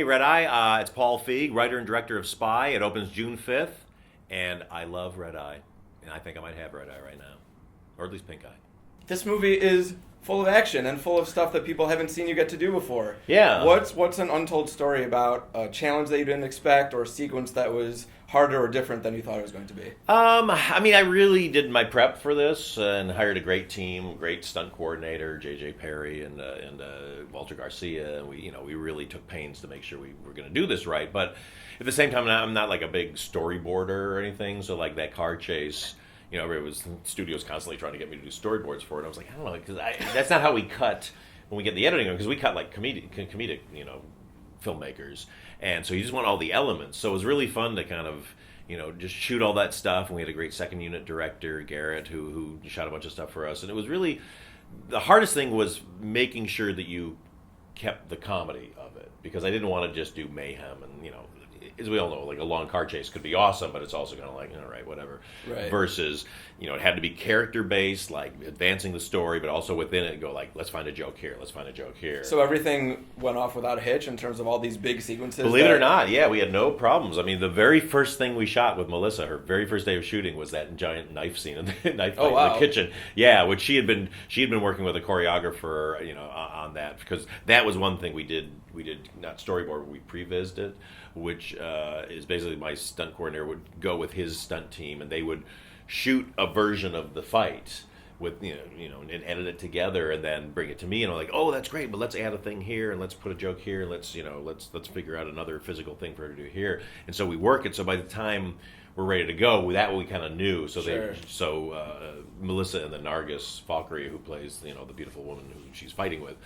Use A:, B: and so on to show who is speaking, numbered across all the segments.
A: Hey, RedEye, it's Paul Feig, writer and director of Spy. It opens June 5th, and I love RedEye, and I think I might have RedEye right now, or at least pink eye.
B: This movie is full of action and full of stuff that people haven't seen you get to do before.
A: Yeah.
B: What's an untold story about a challenge that you didn't expect or a sequence that was harder or different than you thought it was going to be?
A: I really did my prep for this and hired a great team, great stunt coordinator, J.J. Perry and Walter Garcia. And we really took pains to make sure we were going to do this right. But at the same time, I'm not like a big storyboarder or anything. So like that car chase, it was studios constantly trying to get me to do storyboards for it. I was like, I don't know, because that's not how we cut when we get the editing, because we cut like comedic, filmmakers. And so you just want all the elements. So it was really fun to kind of, just shoot all that stuff. And we had a great second unit director, Garrett, who shot a bunch of stuff for us. And it was really, the hardest thing was making sure that you kept the comedy of it, because I didn't want to just do mayhem and, as we all know, like a long car chase could be awesome, but it's also kind of like, all right, whatever.
B: Right.
A: Versus, it had to be character-based, like advancing the story, but also within it go like, let's find a joke here, let's find a joke here.
B: So everything went off without a hitch in terms of all these big sequences?
A: Believe it or not, yeah, we had no problems. I mean, the very first thing we shot with Melissa, her very first day of shooting, was that giant knife scene in the knife fight in the kitchen. Yeah, which she had been working with a choreographer, on that, because that was one thing we did not storyboard, we pre-vised it, which is basically my stunt coordinator would go with his stunt team, and they would shoot a version of the fight with and edit it together, and then bring it to me, and I'm like, oh, that's great, but let's add a thing here, and let's put a joke here, and let's figure out another physical thing for her to do here, and so we work it. So by the time we're ready to go, that we kind of knew. So
B: Sure.
A: Melissa and then Nargis Falkery, who plays the beautiful woman who she's fighting with,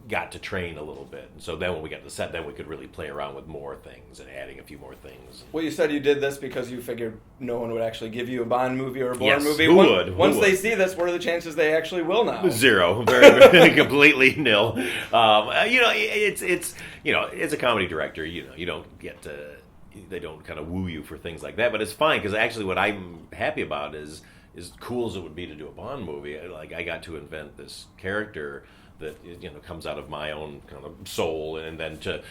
A: got to train a little bit. And so then when we got to set, then we could really play around with more things and adding a few more things.
B: Well, you said you did this because you figured no one would actually give you a Bond movie or a Bourne movie.
A: Who would?
B: Once they see this, what are the chances they actually will now?
A: Zero. Very completely nil. It's a comedy director. You don't get to. They don't kind of woo you for things like that, but it's fine, because actually what I'm happy about is cool as it would be to do a Bond movie. Like, I got to invent this character that comes out of my own kind of soul, and then to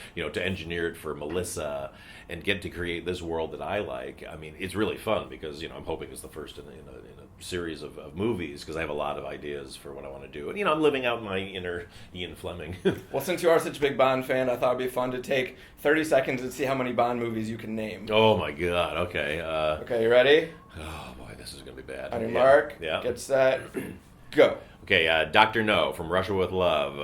A: engineer it for Melissa and get to create this world that I like. I mean, it's really fun, because I'm hoping it's the first in a series of movies, because I have a lot of ideas for what I want to do, and I'm living out my inner Ian Fleming.
B: Well, since you are such a big Bond fan, I thought it'd be fun to take 30 seconds and see how many Bond movies you can name.
A: Oh my God! Okay.
B: Okay, you ready?
A: Oh boy, this is gonna be bad.
B: On your mark, get set, go.
A: Okay, Dr. No, From Russia with Love,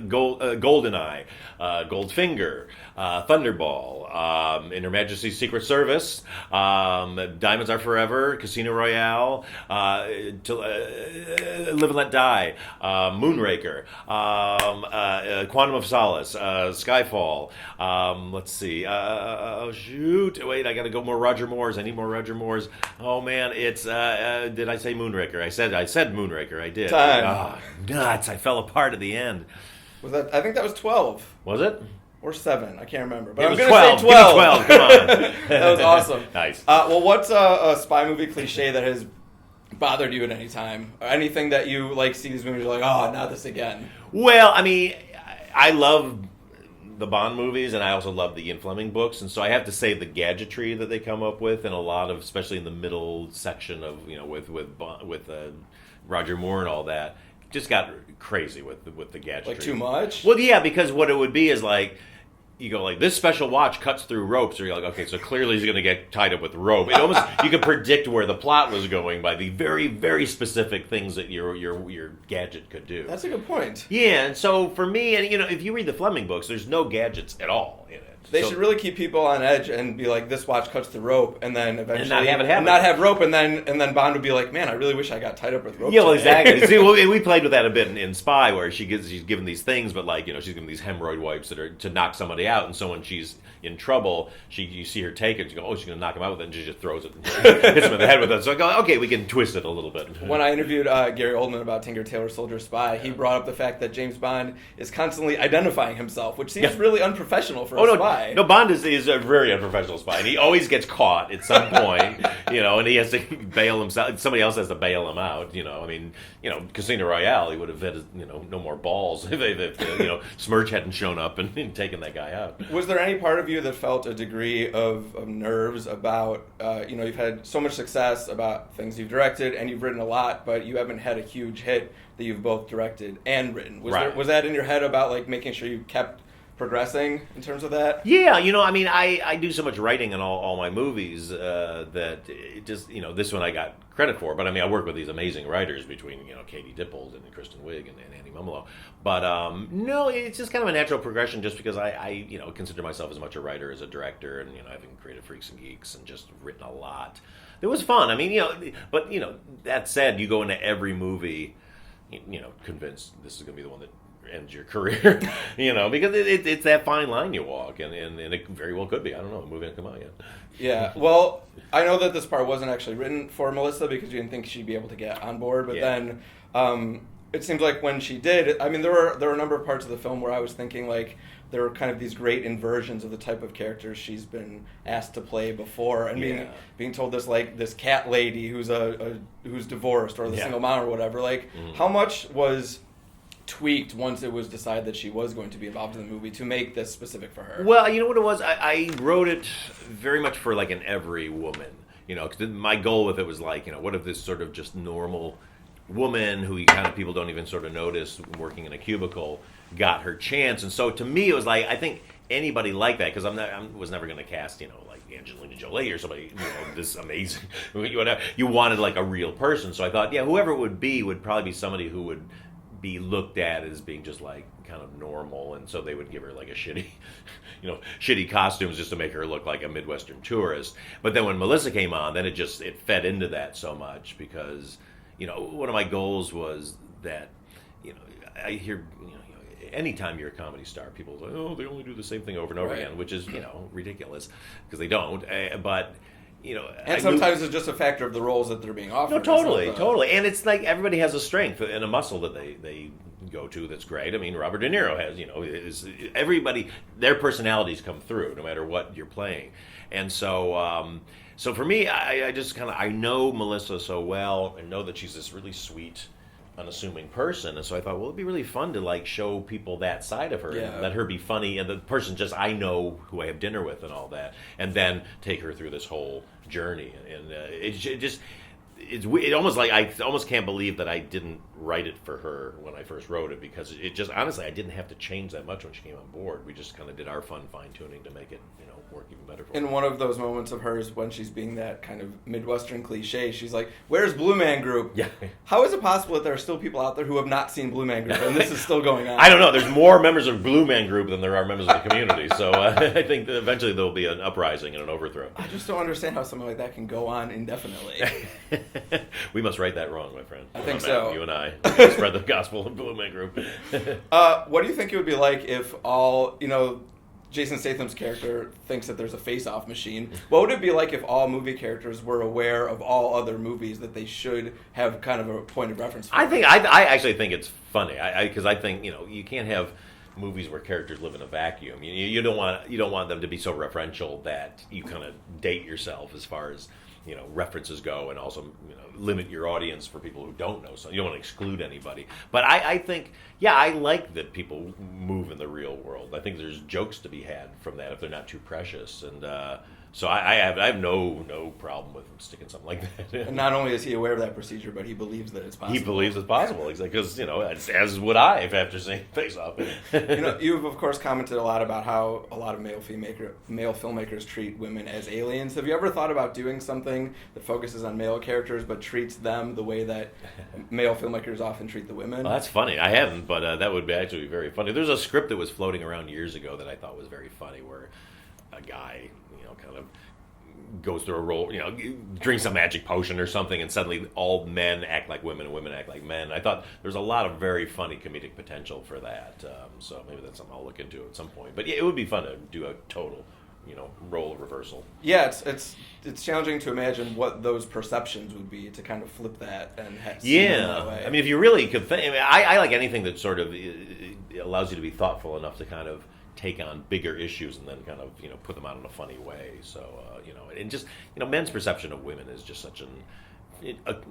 A: GoldenEye, Goldfinger, Thunderball, In Her Majesty's Secret Service, Diamonds Are Forever, Casino Royale, Live and Let Die, Moonraker, Quantum of Solace, Skyfall. Let's see. Wait, I got to go more Roger Moores. I need more Roger Moores. Oh man, it's. Did I say Moonraker? I said Moonraker. I did.
B: Time.
A: Oh, nuts! I fell apart at the end.
B: Was that? I think that was 12.
A: Was it?
B: Or 7, I can't remember. But
A: it
B: I'm
A: was
B: going
A: 12.
B: to say 12.
A: Give me 12, come on.
B: That was awesome.
A: Nice.
B: Well, what's a spy movie cliche that has bothered you at any time? Or anything that you see these movies, you're like, oh, not this again?
A: Well, I mean, I love the Bond movies, and I also love the Ian Fleming books, and so I have to say the gadgetry that they come up with, and a lot of, especially in the middle section of, with Roger Moore and all that, just got crazy with the gadgetry.
B: Like too much?
A: Well, yeah, because what it would be is like, you go like, this special watch cuts through ropes, or you're like, okay, so clearly he's going to get tied up with rope. It almost, you could predict where the plot was going by the very, very specific things that your gadget could do.
B: That's a good point.
A: Yeah, and so for me, and if you read the Fleming books, there's no gadgets at all in it.
B: They should really keep people on edge and be like, this watch cuts the rope, and then eventually...
A: And not have it happen.
B: And not have rope, and then Bond would be like, man, I really wish I got tied up with rope.
A: Yeah, well,
B: today.
A: exactly. See, we played with that a bit in Spy, where she's given these things, but she's given these hemorrhoid wipes that are to knock somebody out, and so when she's in trouble, you see her take it, and you go, oh, she's going to knock him out with it, and she just throws it and hits him in the head with it. So I go, okay, we can twist it a little bit.
B: When I interviewed Gary Oldman about Tinker Tailor Soldier Spy, he brought up the fact that James Bond is constantly identifying himself, which seems really unprofessional for a spy.
A: No, Bond is a very unprofessional spy, and he always gets caught at some point. and he has to bail himself. Somebody else has to bail him out. I mean, Casino Royale, he would have had no more balls if Smirch hadn't shown up and taken that guy out.
B: Was there any part of you that felt a degree of nerves about you've had so much success about things you've directed and you've written a lot, but you haven't had a huge hit that you've both directed and written? Was that in your head about like making sure you kept progressing in terms of that?
A: Yeah, I mean, I do so much writing in all my movies that it just, this one I got credit for. But I mean, I work with these amazing writers between, Katie Dippold and Kristen Wiig and Andy Mumolo. But no, it's just kind of a natural progression just because I consider myself as much a writer as a director. And, having created Freaks and Geeks and just written a lot. It was fun. I mean, but, that said, you go into every movie, convinced this is going to be the one that ends your career, because it's that fine line you walk, and it very well could be. I don't know. The movie hasn't come out yet.
B: Yeah. Well, I know that this part wasn't actually written for Melissa because you didn't think she'd be able to get on board, but then it seemed like when she did, I mean, there were a number of parts of the film where I was thinking like there were kind of these great inversions of the type of characters she's been asked to play before, and being told this cat lady who's who's divorced or the single mom or whatever. Like, how much was tweaked once it was decided that she was going to be involved in the movie to make this specific for her?
A: Well, you know what it was? I wrote it very much for like an every woman, because my goal with it was like, what if this sort of just normal woman who people don't even sort of notice working in a cubicle got her chance. And so to me it was like, I think anybody like that, because I was never going to cast, like Angelina Jolie or somebody, this amazing, you wanted like a real person. So I thought, whoever it would be would probably be somebody who would be looked at as being just like kind of normal, and so they would give her like a shitty costumes just to make her look like a Midwestern tourist. But then when Melissa came on, then it fed into that so much because, one of my goals was that, I hear, anytime you're a comedy star, people say, oh, they only do the same thing over and over again, which is, ridiculous because they don't. But
B: and sometimes it's just a factor of the roles that they're being offered.
A: No, totally. And it's like everybody has a strength and a muscle that they go to that's great. I mean, Robert De Niro has, everybody, their personalities come through no matter what you're playing. And so, so for me, I just I know Melissa so well and know that she's this really sweet, unassuming person, and so I thought, well, it'd be really fun to like show people that side of her, and let her be funny, and the person just I know who I have dinner with and all that, and then take her through this whole journey, and it almost like I almost can't believe that I didn't write it for her when I first wrote it, because it just honestly I didn't have to change that much when she came on board. We just kind of did our fun fine tuning to make it work even better for her.
B: In one of those moments of hers when she's being that kind of Midwestern cliche, she's like, "Where's Blue Man Group?"
A: Yeah.
B: How is it possible that there are still people out there who have not seen Blue Man Group and this is still going on?
A: I don't know. There's more members of Blue Man Group than there are members of the community, so I think that eventually there'll be an uprising and an overthrow.
B: I just don't understand how something like that can go on indefinitely.
A: We must right that wrong, my friend.
B: I think so.
A: You and I spread the gospel of Blue Man Group.
B: What do you think it would be like if all, Jason Statham's character thinks that there's a Faceoff Machine? What would it be like if all movie characters were aware of all other movies that they should have kind of a point of reference for?
A: I actually think it's funny, because I think you can't have movies where characters live in a vacuum. You don't want them to be so referential that you kind of date yourself as far as references go, and also limit your audience for people who don't know. So you don't want to exclude anybody. But I think, I like that people move in the real world. I think there's jokes to be had from that if they're not too precious. And so I have no problem with sticking something like that in.
B: And not only is he aware of that procedure, but he believes that it's possible.
A: He believes it's possible, exactly, because as would I after seeing Face Off.
B: You've of course commented a lot about how a lot of male filmmakers treat women as aliens. Have you ever thought about doing something that focuses on male characters but treats them the way that male filmmakers often treat the women?
A: Well, that's funny. I haven't, but that would actually be very funny. There's a script that was floating around years ago that I thought was very funny, where a guy kind of goes through a role, drinks a magic potion or something, and suddenly all men act like women and women act like men. I thought there's a lot of very funny comedic potential for that. So maybe that's something I'll look into at some point. But it would be fun to do a total, role reversal.
B: Yeah, it's challenging to imagine what those perceptions would be to kind of flip that and
A: that way. I mean, if you really could think, I like anything that sort of allows you to be thoughtful enough to kind of take on bigger issues and then kind of put them out in a funny way. So and just men's perception of women is just such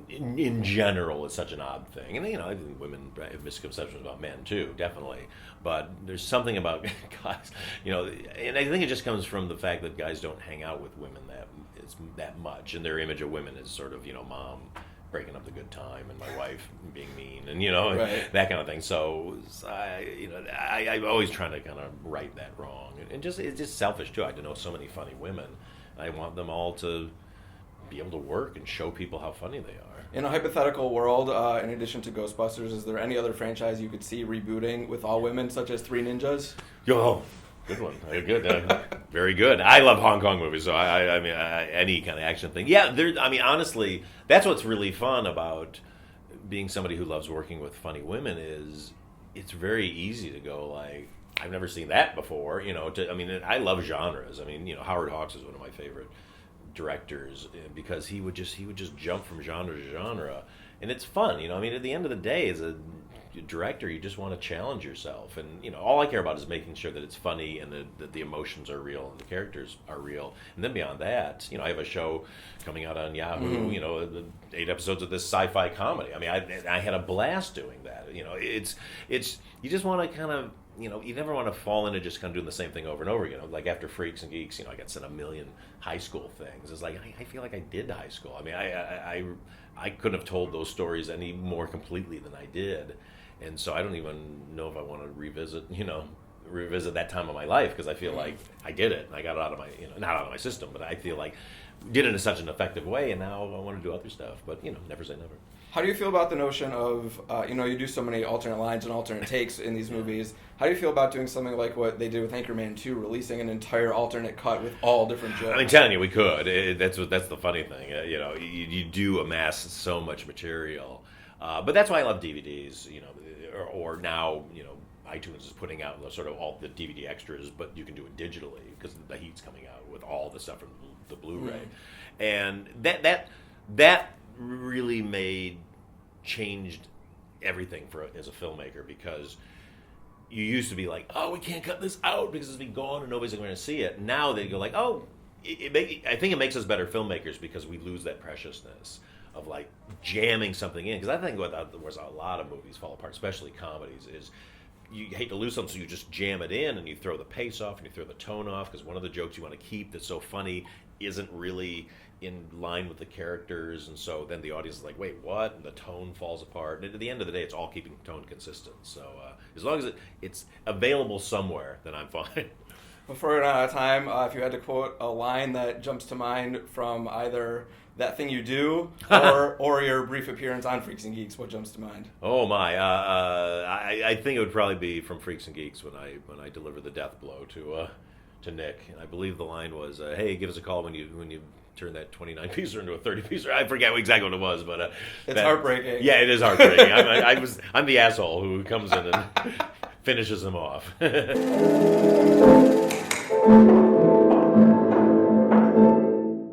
A: in general, it's such an odd thing. And I think women have misconceptions about men too, definitely. But there's something about guys, and I think it just comes from the fact that guys don't hang out with women that much, and their image of women is sort of mom breaking up the good time and my wife being mean and
B: right.
A: that kind of thing. So I'm always trying to kind of right that wrong, and just it's just selfish too. I know so many funny women. I want them all to be able to work and show people how funny they are.
B: In a hypothetical world, in addition to Ghostbusters, is there any other franchise you could see rebooting with all women, such as Three Ninjas?
A: Oh, good one. Good. Very good. I love Hong Kong movies, so I mean, any kind of action thing. Yeah, honestly, that's what's really fun about being somebody who loves working with funny women is it's very easy to go like, I've never seen that before. I love genres. I mean, Howard Hawks is one of my favorite directors because he would just jump from genre to genre, and it's fun. At the end of the day, as a director, you just want to challenge yourself, and all I care about is making sure that it's funny and that the emotions are real and the characters are real. And then beyond that, I have a show coming out on Yahoo. The 8 episodes of this sci-fi comedy. I mean, I had a blast doing that. It's you just want to kind of you never want to fall into just kind of doing the same thing over and over again. Like after Freaks and Geeks, I got sent a million high school things. It's like I feel like I did high school. I mean, I couldn't have told those stories any more completely than I did, and so I don't even know if I want to revisit that time of my life because I feel like I did it and I got it out of my not out of my system, but I feel like did it in such an effective way, and now I want to do other stuff. But never say never.
B: How do you feel about the notion of, you do so many alternate lines and alternate takes in these movies. How do you feel about doing something like what they did with Anchorman 2, releasing an entire alternate cut with all different jokes?
A: I'm telling you, we could. That's the funny thing. You do amass so much material. But that's why I love DVDs, or now, iTunes is putting out sort of all the DVD extras, but you can do it digitally because the heat's coming out with all the stuff from the Blu-ray. And that really changed everything as a filmmaker, because you used to be like, oh, we can't cut this out because it's been gone and nobody's going to see it. Now they go like, oh, I think it makes us better filmmakers because we lose that preciousness of like jamming something in. Because I think where a lot of movies fall apart, especially comedies, is you hate to lose something, so you just jam it in and you throw the pace off and you throw the tone off, because one of the jokes you want to keep that's so funny isn't really in line with the characters, and so then the audience is like, wait, what? And the tone falls apart. And at the end of the day, it's all keeping tone consistent. So as long as it's available somewhere, then I'm fine.
B: Before we run out of time, if you had to quote a line that jumps to mind from either That Thing You Do or your brief appearance on Freaks and Geeks, what jumps to mind?
A: Oh my! I think it would probably be from Freaks and Geeks when I delivered the death blow to Nick. And I believe the line was, "Hey, give us a call when you turn that 29-piecer into a 30-piecer." I forget exactly what it was, but
B: it's heartbreaking.
A: Yeah, it is heartbreaking. I'm the asshole who comes in and finishes him off.